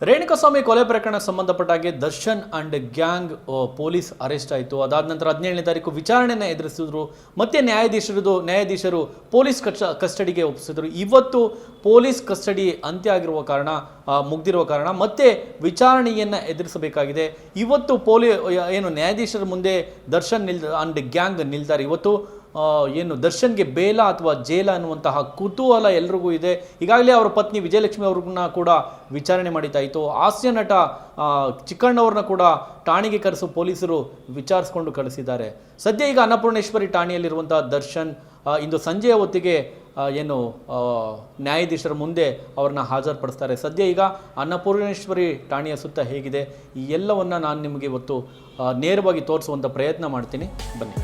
ರೇಣುಕಾಸ್ವಾಮಿ ಕೊಲೆ ಪ್ರಕರಣ ಸಂಬಂಧಪಟ್ಟ ಹಾಗೆ Darshan and gang police arrest ಆಯಿತು. ಅದಾದ ನಂತರ 17ನೇ ತಾರೀಕು ವಿಚಾರಣೆಯನ್ನು ಎದುರಿಸಿದ್ರು. ಮತ್ತೆ ನ್ಯಾಯಾಧೀಶರು ಪೊಲೀಸ್ ಕಸ್ಟಡಿಗೆ ಒಪ್ಪಿಸಿದ್ರು. ಇವತ್ತು ಪೊಲೀಸ್ ಕಸ್ಟಡಿ ಅಂತ್ಯ ಆಗಿರುವ ಕಾರಣ ಮುಗ್ದಿರುವ ಕಾರಣ ಮತ್ತೆ ವಿಚಾರಣೆಯನ್ನು ಎದುರಿಸಬೇಕಾಗಿದೆ. ಇವತ್ತು ನ್ಯಾಯಾಧೀಶರ ಮುಂದೆ ದರ್ಶನ್ ಅಂಡ್ ಗ್ಯಾಂಗ್ ನಿಲ್ತಾರೆ. ಇವತ್ತು ದರ್ಶನ್ಗೆ ಬೇಲ ಅಥವಾ ಜೇಲ ಅನ್ನುವಂತಹ ಕುತೂಹಲ ಎಲ್ರಿಗೂ ಇದೆ. ಈಗಾಗಲೇ ಅವರ ಪತ್ನಿ ವಿಜಯಲಕ್ಷ್ಮಿ ಅವ್ರನ್ನ ಕೂಡ ವಿಚಾರಣೆ ಮಾಡಿತಾಯಿತು. ಹಾಸ್ಯ ನಟ ಚಿಕ್ಕಣ್ಣವ್ರನ್ನ ಕೂಡ ಠಾಣೆಗೆ ಕರೆಸು ಪೊಲೀಸರು ವಿಚಾರಿಸಿಕೊಂಡು ಕಳಿಸಿದ್ದಾರೆ. ಸದ್ಯ ಈಗ ಅನ್ನಪೂರ್ಣೇಶ್ವರಿ ಠಾಣೆಯಲ್ಲಿರುವಂತಹ ದರ್ಶನ್ ಇಂದು ಸಂಜೆಯ ಹೊತ್ತಿಗೆ ನ್ಯಾಯಾಧೀಶರ ಮುಂದೆ ಅವ್ರನ್ನ ಹಾಜರುಪಡಿಸ್ತಾರೆ. ಸದ್ಯ ಈಗ ಅನ್ನಪೂರ್ಣೇಶ್ವರಿ ಠಾಣೆಯ ಸುತ್ತ ಹೇಗಿದೆ ಈ ಎಲ್ಲವನ್ನು ನಾನು ನಿಮಗೆ ಇವತ್ತು ನೇರವಾಗಿ ತೋರಿಸುವಂಥ ಪ್ರಯತ್ನ ಮಾಡ್ತೀನಿ. ಬನ್ನಿ.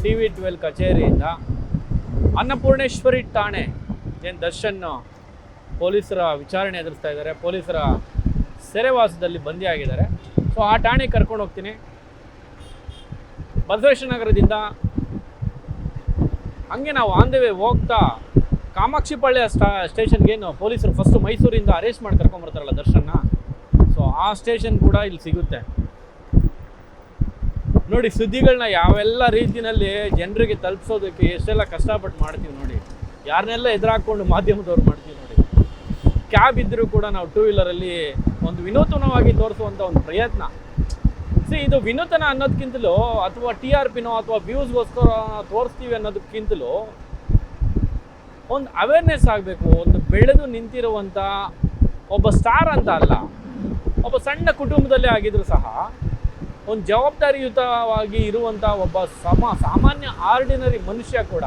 TV12 ಕಚೇರಿಯಿಂದ ಅನ್ನಪೂರ್ಣೇಶ್ವರಿ ಠಾಣೆ ಏನು ದರ್ಶನ್ ಪೊಲೀಸರ ವಿಚಾರಣೆ ಎದುರಿಸ್ತಾ ಇದ್ದಾರೆ, ಪೊಲೀಸರ ಸೆರೆವಾಸದಲ್ಲಿ ಬಂದಿಯಾಗಿದ್ದಾರೆ. ಸೊ ಆ ಠಾಣೆಗೆ ಕರ್ಕೊಂಡು ಹೋಗ್ತೀನಿ. ಬಸವೇಶ್ವರ ನಗರದಿಂದ ಹಂಗೆ ನಾವು ಆನ್ ದ ವೇ ಹೋಗ್ತಾ ಕಾಮಾಕ್ಷಿಪಾಳ್ಯ ಸ್ಟೇಷನ್ಗೆ ಪೊಲೀಸರು ಫಸ್ಟು ಮೈಸೂರಿಂದ ಅರೆಸ್ಟ್ ಮಾಡಿ ಕರ್ಕೊಂಬರ್ತಾರಲ್ಲ ದರ್ಶನ್ನ, ಸೊ ಆ ಸ್ಟೇಷನ್ ಕೂಡ ಇಲ್ಲಿ ಸಿಗುತ್ತೆ. ನೋಡಿ, ಸುದ್ದಿಗಳನ್ನ ಯಾವೆಲ್ಲ ರೀತಿಯಲ್ಲಿ ಜನರಿಗೆ ತಲುಪಿಸೋದಕ್ಕೆ ಎಷ್ಟೆಲ್ಲ ಕಷ್ಟಪಟ್ಟು ಮಾಡ್ತೀವಿ ನೋಡಿ. ಯಾರನ್ನೆಲ್ಲ ಎದುರಾಕೊಂಡು ಮಾಧ್ಯಮದವ್ರು ಮಾಡ್ತೀವಿ ನೋಡಿ. ಕ್ಯಾಬ್ ಇದ್ದರೂ ಕೂಡ ನಾವು ಟೂ ವೀಲರಲ್ಲಿ ಒಂದು ವಿನೂತನವಾಗಿ ತೋರಿಸುವಂಥ ಒಂದು ಪ್ರಯತ್ನ. ಇದು ವಿನೂತನ ಅನ್ನೋದಕ್ಕಿಂತಲೂ ಅಥವಾ TRPನೋ ಅಥವಾ ವ್ಯೂಸ್ಗೋಸ್ಕರ ತೋರಿಸ್ತೀವಿ ಅನ್ನೋದಕ್ಕಿಂತಲೂ ಒಂದು ಅವೇರ್ನೆಸ್ ಆಗಬೇಕು. ಒಂದು ಬೆಳೆದು ನಿಂತಿರುವಂಥ ಒಬ್ಬ ಸ್ಟಾರ್ ಅಂತ ಅಲ್ಲ, ಒಬ್ಬ ಸಣ್ಣ ಕುಟುಂಬದಲ್ಲೇ ಆಗಿದ್ರು ಸಹ ಒಂದು ಜವಾಬ್ದಾರಿಯುತವಾಗಿ ಇರುವಂಥ ಒಬ್ಬ ಸಾಮಾನ್ಯ ಆರ್ಡಿನರಿ ಮನುಷ್ಯ ಕೂಡ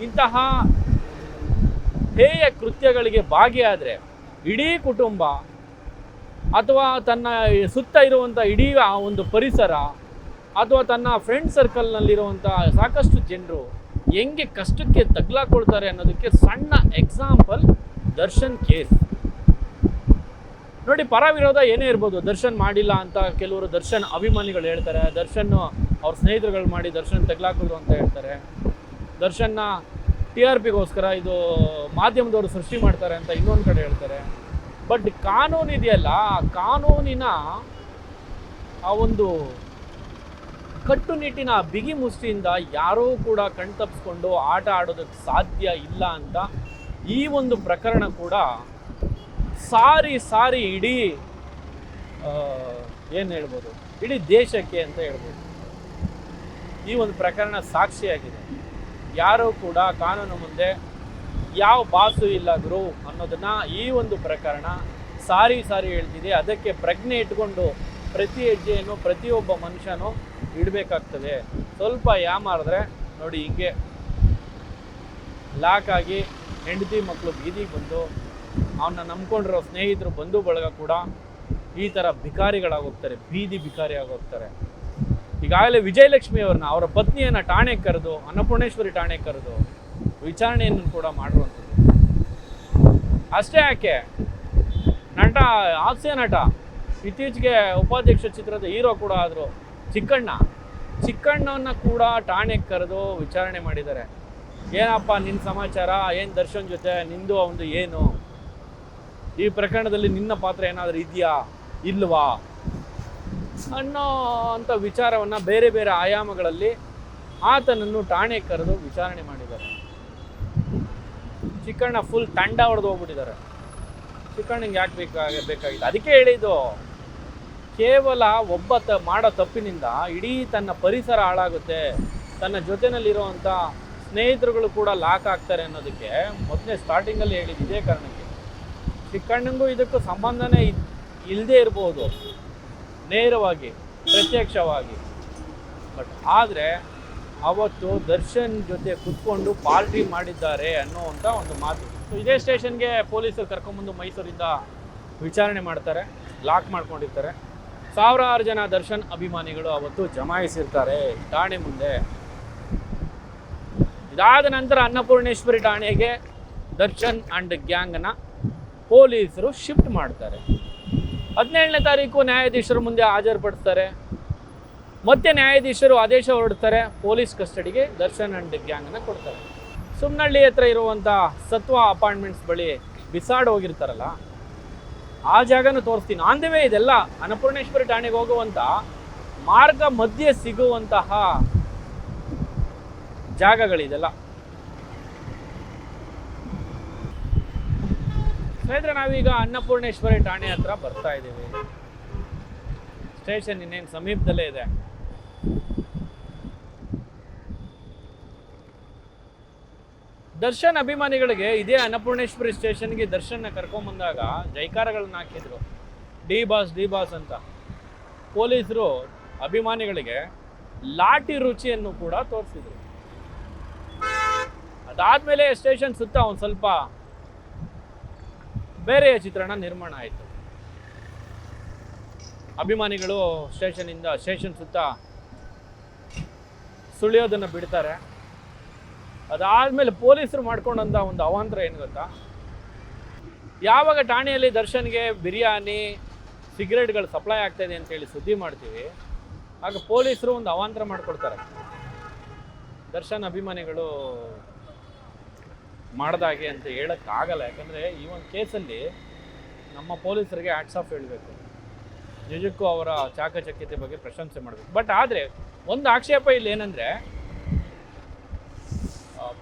ಇಂತಹ ಹೇಯ ಕೃತ್ಯಗಳಿಗೆ ಭಾಗಿಯಾದರೆ ಇಡೀ ಕುಟುಂಬ ಅಥವಾ ತನ್ನ ಸುತ್ತ ಇರುವಂಥ ಇಡೀ ಆ ಒಂದು ಪರಿಸರ ಅಥವಾ ತನ್ನ ಫ್ರೆಂಡ್ ಸರ್ಕಲ್ನಲ್ಲಿರುವಂಥ ಸಾಕಷ್ಟು ಜನರು ಹೆಂಗೆ ಕಷ್ಟಕ್ಕೆ ತಗ್ಲಾಕೊಳ್ತಾರೆ ಅನ್ನೋದಕ್ಕೆ ಸಣ್ಣ ಎಕ್ಸಾಂಪಲ್ ದರ್ಶನ್ ಕೇಸ್. ನೋಡಿ, ಪರ ವಿರೋಧ ಏನೇ ಇರ್ಬೋದು, ದರ್ಶನ್ ಮಾಡಿಲ್ಲ ಅಂತ ಕೆಲವರು ದರ್ಶನ್ ಅಭಿಮಾನಿಗಳು ಹೇಳ್ತಾರೆ, ದರ್ಶನ್ ಅವ್ರ ಸ್ನೇಹಿತರುಗಳು ಮಾಡಿ ದರ್ಶನ್ ತೆಗ್ಲಾಕೋದು ಅಂತ ಹೇಳ್ತಾರೆ, ದರ್ಶನ್ನ TRPಗೋಸ್ಕರ ಇದು ಮಾಧ್ಯಮದವರು ಸೃಷ್ಟಿ ಮಾಡ್ತಾರೆ ಅಂತ ಇನ್ನೊಂದು ಕಡೆ ಹೇಳ್ತಾರೆ. ಬಟ್ ಕಾನೂನು ಇದೆಯಲ್ಲ, ಕಾನೂನಿನ ಆ ಒಂದು ಕಟ್ಟುನಿಟ್ಟಿನ ಬಿಗಿ ಮುಷ್ಟಿಯಿಂದ ಯಾರೂ ಕೂಡ ಕಣ್ತಪ್ಪಿಸ್ಕೊಂಡು ಆಟ ಆಡೋದಕ್ಕೆ ಸಾಧ್ಯ ಇಲ್ಲ ಅಂತ ಈ ಒಂದು ಪ್ರಕರಣ ಕೂಡ ಸಾರಿ ಇಡೀ ಏನು ಹೇಳ್ಬೋದು, ಇಡೀ ದೇಶಕ್ಕೆ ಅಂತ ಹೇಳ್ಬೋದು ಈ ಒಂದು ಪ್ರಕರಣ ಸಾಕ್ಷಿಯಾಗಿದೆ. ಯಾರೂ ಕೂಡ ಕಾನೂನು ಮುಂದೆ ಯಾವ ಬಾಸು ಇಲ್ಲ ಗುರು ಅನ್ನೋದನ್ನು ಈ ಒಂದು ಪ್ರಕರಣ ಸಾರಿ ಹೇಳ್ತಿದೆ. ಅದಕ್ಕೆ ಪ್ರಜ್ಞೆ ಇಟ್ಕೊಂಡು ಪ್ರತಿ ಹೆಜ್ಜೆಯನ್ನು ಪ್ರತಿಯೊಬ್ಬ ಮನುಷ್ಯನೂ ಇಡಬೇಕಾಗ್ತದೆ. ಸ್ವಲ್ಪ ಯಾಮಾರಿದ್ರೆ ನೋಡಿ ಹಿಂಗೆ ಲಾಕ್ ಆಗಿ ಹೆಂಡತಿ ಮಕ್ಕಳು ಬೀದಿಗೆ ಬಂದು ಅವನ್ನ ನಂಬ್ಕೊಂಡಿರೋ ಸ್ನೇಹಿತರು ಬಂಧು ಬಳಗ ಕೂಡ ಈ ಥರ ಭಿಕಾರಿಗಳಾಗೋಗ್ತಾರೆ, ಬೀದಿ ಭಿಕಾರಿ ಆಗೋಗ್ತಾರೆ. ಈಗಾಗಲೇ ವಿಜಯಲಕ್ಷ್ಮಿ ಅವ್ರನ್ನ, ಅವರ ಪತ್ನಿಯನ್ನು ಠಾಣೆಗೆ ಕರೆದು, ಅನ್ನಪೂರ್ಣೇಶ್ವರಿ ಠಾಣೆಗೆ ಕರೆದು ವಿಚಾರಣೆಯನ್ನು ಕೂಡ ಮಾಡಿರುವಂಥದ್ದು. ಅಷ್ಟೇ ಯಾಕೆ, ಹಾಸ್ಯ ನಟ ಇತ್ತೀಚೆಗೆ ಉಪಾಧ್ಯಕ್ಷ ಚಿತ್ರದ ಹೀರೋ ಕೂಡ ಆದರು ಚಿಕ್ಕಣ್ಣನ ಕೂಡ ಠಾಣೆಗೆ ಕರೆದು ವಿಚಾರಣೆ ಮಾಡಿದ್ದಾರೆ. ಏನಪ್ಪ ನಿನ್ನ ಸಮಾಚಾರ, ಏನು ದರ್ಶನ್ ಜೊತೆ ನಿಂದು ಅವನು ಏನು, ಈ ಪ್ರಕರಣದಲ್ಲಿ ನಿನ್ನ ಪಾತ್ರ ಏನಾದರೂ ಇದೆಯಾ ಇಲ್ವಾ ಅನ್ನೋ ಅಂಥ ವಿಚಾರವನ್ನು ಬೇರೆ ಬೇರೆ ಆಯಾಮಗಳಲ್ಲಿ ಆತನನ್ನು ಠಾಣೆಗೆ ಕರೆದು ವಿಚಾರಣೆ ಮಾಡಿದ್ದಾರೆ. ಚಿಕ್ಕಣ್ಣ ಫುಲ್ ತಂಡ ಹೊಡೆದು ಹೋಗ್ಬಿಟ್ಟಿದ್ದಾರೆ. ಚಿಕ್ಕಣ್ಣಂಗೆ ಯಾಕೆ ಬೇಕಾಗಿತ್ತು, ಅದಕ್ಕೆ ಹೇಳಿದ್ದು ಕೇವಲ ಒಬ್ಬ ಮಾಡೋ ತಪ್ಪಿನಿಂದ ಇಡೀ ತನ್ನ ಪರಿಸರ ಹಾಳಾಗುತ್ತೆ, ತನ್ನ ಜೊತೆಯಲ್ಲಿರುವಂಥ ಸ್ನೇಹಿತರುಗಳು ಕೂಡ ಲಾಕ್ ಆಗ್ತಾರೆ ಅನ್ನೋದಕ್ಕೆ ಮೊದಲೇ ಸ್ಟಾರ್ಟಿಂಗಲ್ಲಿ ಹೇಳಿದ್ದು ಇದೇ ಕಾರಣಕ್ಕೆ. ಚಿಕ್ಕಣ್ಣಂಗೂ ಇದಕ್ಕೂ ಸಂಬಂಧನೇ ಇಲ್ಲದೆ ಇರ್ಬೋದು ನೇರವಾಗಿ ಪ್ರತ್ಯಕ್ಷವಾಗಿ, ಬಟ್ ಆದರೆ ಅವತ್ತು ದರ್ಶನ್ ಜೊತೆ ಕುತ್ಕೊಂಡು ಪಾರ್ಟಿ ಮಾಡಿದ್ದಾರೆ ಅನ್ನೋವಂಥ ಒಂದು ಮಾತು. ಸೊ ಇದೇ ಸ್ಟೇಷನ್ಗೆ ಪೊಲೀಸರು ಕರ್ಕೊಂಬಂದು ಮೈಸೂರಿಂದ ವಿಚಾರಣೆ ಮಾಡ್ತಾರೆ, ಲಾಕ್ ಮಾಡ್ಕೊಂಡಿರ್ತಾರೆ. ಸಾವಿರಾರು ಜನ ದರ್ಶನ್ ಅಭಿಮಾನಿಗಳು ಅವತ್ತು ಜಮಾಯಿಸಿರ್ತಾರೆ ಠಾಣೆ ಮುಂದೆ. ಇದಾದ ನಂತರ ಅನ್ನಪೂರ್ಣೇಶ್ವರಿ ಠಾಣೆಗೆ ದರ್ಶನ್ ಅಂಡ್ ಗ್ಯಾಂಗ್ನ ಪೊಲೀಸರು ಶಿಫ್ಟ್ ಮಾಡ್ತಾರೆ. 17ನೇ ತಾರೀಕು ನ್ಯಾಯಾಧೀಶರ ಮುಂದೆ ಹಾಜರುಪಡಿಸ್ತಾರೆ. ಮತ್ತೆ ನ್ಯಾಯಾಧೀಶರು ಆದೇಶ ಹೊರಡ್ತಾರೆ, ಪೊಲೀಸ್ ಕಸ್ಟಡಿಗೆ ದರ್ಶನ್ ಅಂಡ್ ಗ್ಯಾಂಗ್ನ ಕೊಡ್ತಾರೆ. ಸುಮ್ನಹಳ್ಳಿ ಹತ್ರ ಇರುವಂಥ ಸತ್ವ ಅಪಾರ್ಟ್ಮೆಂಟ್ಸ್ ಬಳಿ ಬಿಸಾಡ್ ಹೋಗಿರ್ತಾರಲ್ಲ, ಆ ಜಾಗನೂ ತೋರಿಸ್ತೀನಿ. ಆನ್ ದ ವೇ ಇದೆಲ್ಲ ಅನ್ನಪೂರ್ಣೇಶ್ವರಿ ಠಾಣೆಗೆ ಹೋಗುವಂಥ ಮಾರ್ಗ ಮಧ್ಯೆ ಸಿಗುವಂತಹ ಜಾಗಗಳಿದೆಲ್ಲ. ಸ್ನೇಹಿತರೆ, ನಾವೀಗ ಅನ್ನಪೂರ್ಣೇಶ್ವರಿ ಠಾಣೆ ಹತ್ರ ಬರ್ತಾ ಇದ್ದೀವಿ. ಸ್ಟೇಷನ್ ಇನ್ನೇನು ಸಮೀಪದಲ್ಲೇ ಇದೆ. ದರ್ಶನ್ ಅಭಿಮಾನಿಗಳಿಗೆ ಇದೇ ಅನ್ನಪೂರ್ಣೇಶ್ವರಿ ಸ್ಟೇಷನ್ಗೆ ದರ್ಶನ್ನ ಕರ್ಕೊಂಬಂದಾಗ ಜೈಕಾರಗಳನ್ನ ಹಾಕಿದ್ರು, ಡಿ ಬಾಸ್ ಅಂತ. ಪೊಲೀಸರು ಅಭಿಮಾನಿಗಳಿಗೆ ಲಾಠಿ ರುಚಿಯನ್ನು ಕೂಡ ತೋರಿಸಿದ್ರು. ಅದಾದ್ಮೇಲೆ ಸ್ಟೇಷನ್ ಸುತ್ತ ಒಂದು ಸ್ವಲ್ಪ ಬೇರೆಯ ಚಿತ್ರಣ ನಿರ್ಮಾಣ ಆಯಿತು. ಅಭಿಮಾನಿಗಳು ಸ್ಟೇಷನ್ ಸುತ್ತ ಸುಳಿಯೋದನ್ನು ಬಿಡ್ತಾರೆ. ಅದಾದ್ಮೇಲೆ ಪೊಲೀಸರು ಮಾಡ್ಕೊಂಡಂಥ ಒಂದು ಅವಾಂತರ ಏನು ಗೊತ್ತಾ, ಯಾವಾಗ ಠಾಣೆಯಲ್ಲಿ ದರ್ಶನ್ಗೆ ಬಿರಿಯಾನಿ ಸಿಗರೇಟ್ಗಳು ಸಪ್ಲೈ ಆಗ್ತಾಯಿದೆ ಅಂತೇಳಿ ಸುದ್ದಿ ಮಾಡ್ತೀವಿ, ಆಗ ಪೊಲೀಸರು ಒಂದು ಅವಾಂತರ ಮಾಡಿಕೊಡ್ತಾರೆ. ದರ್ಶನ್ ಅಭಿಮಾನಿಗಳು ಮಾಡ್ದಾಗೆ ಅಂತ ಹೇಳೋಕ್ಕಾಗಲ್ಲ. ಯಾಕಂದರೆ ಈ ಒಂದು ಕೇಸಲ್ಲಿ ನಮ್ಮ ಪೊಲೀಸರಿಗೆ ಹ್ಯಾಟ್ಸ್ ಆಫ್ ಹೇಳಬೇಕು, ನಿಜಕ್ಕೂ ಅವರ ಚಾಕಚಕ್ಯತೆ ಬಗ್ಗೆ ಪ್ರಶಂಸೆ ಮಾಡಬೇಕು. ಬಟ್ ಆದರೆ ಒಂದು ಆಕ್ಷೇಪ ಇಲ್ಲಿ ಏನಂದರೆ,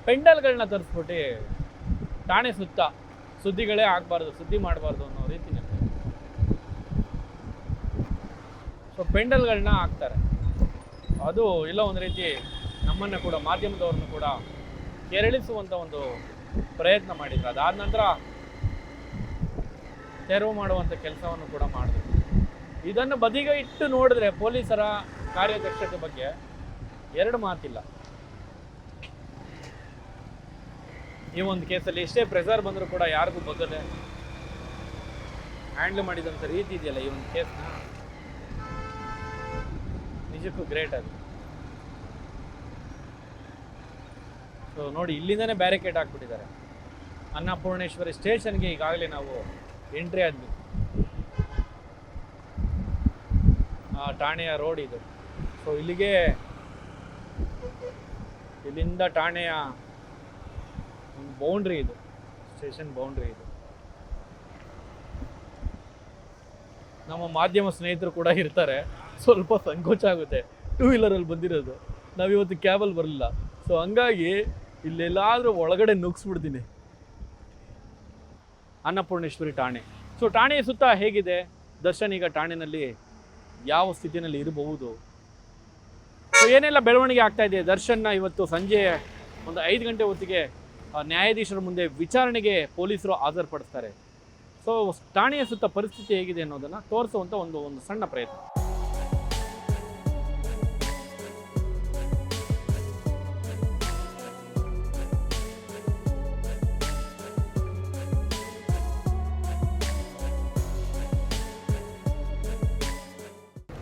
ಪೆಂಡಲ್ಗಳನ್ನ ತರಿಸ್ಬಿಟ್ಟು ಠಾಣೆ ಸುತ್ತ ಸುದ್ದಿಗಳೇ ಆಗಬಾರ್ದು, ಸುದ್ದಿ ಮಾಡಬಾರ್ದು ಅನ್ನೋ ರೀತಿಯಲ್ಲಿ ಸೊ ಪೆಂಡಲ್ಗಳನ್ನ ಹಾಕ್ತಾರೆ. ಅದು ಇಲ್ಲ ಒಂದು ರೀತಿ ನಮ್ಮನ್ನು ಕೂಡ, ಮಾಧ್ಯಮದವ್ರನ್ನು ಕೂಡ ಕೆರಳಿಸುವಂಥ ಒಂದು ಪ್ರಯತ್ನ ಮಾಡಿದ್ರು. ಅದಾದ ನಂತರ ತೆರವು ಮಾಡುವಂಥ ಕೆಲಸವನ್ನು ಕೂಡ ಮಾಡಿದ್ರು. ಇದನ್ನು ಬದಿಗೆ ಇಟ್ಟು ನೋಡಿದ್ರೆ ಪೊಲೀಸರ ಕಾರ್ಯದಕ್ಷತೆ ಬಗ್ಗೆ ಎರಡು ಮಾತಿಲ್ಲ. ಈ ಒಂದು ಕೇಸಲ್ಲಿ ಎಷ್ಟೇ ಪ್ರೆಷರ್ ಬಂದರೂ ಕೂಡ ಯಾರಿಗೂ ಬಗ್ಗದೆ ಹ್ಯಾಂಡಲ್ ಮಾಡಿದಂಥ ರೀತಿ ಇದೆಯಲ್ಲ ಈ ಒಂದು ಕೇಸ್ನ, ನಿಜಕ್ಕೂ ಗ್ರೇಟ್ ಅದು. ಸೊ ನೋಡಿ, ಇಲ್ಲಿಂದನೇ ಬ್ಯಾರಿಕೇಡ್ ಹಾಕ್ಬಿಟ್ಟಿದ್ದಾರೆ. ಅನ್ನಪೂರ್ಣೇಶ್ವರಿ ಸ್ಟೇಷನ್ಗೆ ಈಗಾಗಲೇ ನಾವು ಎಂಟ್ರಿ ಆದ್ವಿ. ಠಾಣೆಯ ರೋಡ್ ಇದು. ಸೊ ಇಲ್ಲಿಂದ ಠಾಣೆಯ ಒಂದು ಬೌಂಡ್ರಿ ಇದು, ಸ್ಟೇಷನ್ ಬೌಂಡ್ರಿ ಇದು. ನಮ್ಮ ಮಾಧ್ಯಮ ಸ್ನೇಹಿತರು ಕೂಡ ಇರ್ತಾರೆ, ಸ್ವಲ್ಪ ಸಂಕೋಚ ಆಗುತ್ತೆ. 2 ವೀಲರಲ್ಲಿ ಬಂದಿರೋದು, ನಾವಿವತ್ತು ಕ್ಯಾಬಲ್ಲಿ ಬರಲಿಲ್ಲ. ಸೊ ಹಂಗಾಗಿ ಇಲ್ಲೆಲ್ಲಾದರೂ ಒಳಗಡೆ ನುಗ್ಗಿಸ್ಬಿಡ್ತೀನಿ. ಅನ್ನಪೂರ್ಣೇಶ್ವರಿ ಠಾಣೆ. ಸೊ ಠಾಣೆಯ ಸುತ್ತ ಹೇಗಿದೆ, ದರ್ಶನ್ ಈಗ ಠಾಣೆಯಲ್ಲಿ ಯಾವ ಸ್ಥಿತಿಯಲ್ಲಿ ಇರಬಹುದು, ಸೊ ಏನೆಲ್ಲ ಬೆಳವಣಿಗೆ ಆಗ್ತಾ ಇದೆ. ದರ್ಶನ್ನ ಇವತ್ತು ಸಂಜೆ ಒಂದು 5 ಗಂಟೆ ಹೊತ್ತಿಗೆ ನ್ಯಾಯಾಧೀಶರ ಮುಂದೆ ವಿಚಾರಣೆಗೆ ಪೊಲೀಸರು ಹಾಜರುಪಡಿಸ್ತಾರೆ. ಸೊ ಠಾಣೆಯ ಸುತ್ತ ಪರಿಸ್ಥಿತಿ ಹೇಗಿದೆ ಅನ್ನೋದನ್ನು ತೋರಿಸುವಂಥ ಒಂದು ಸಣ್ಣ ಪ್ರಯತ್ನ.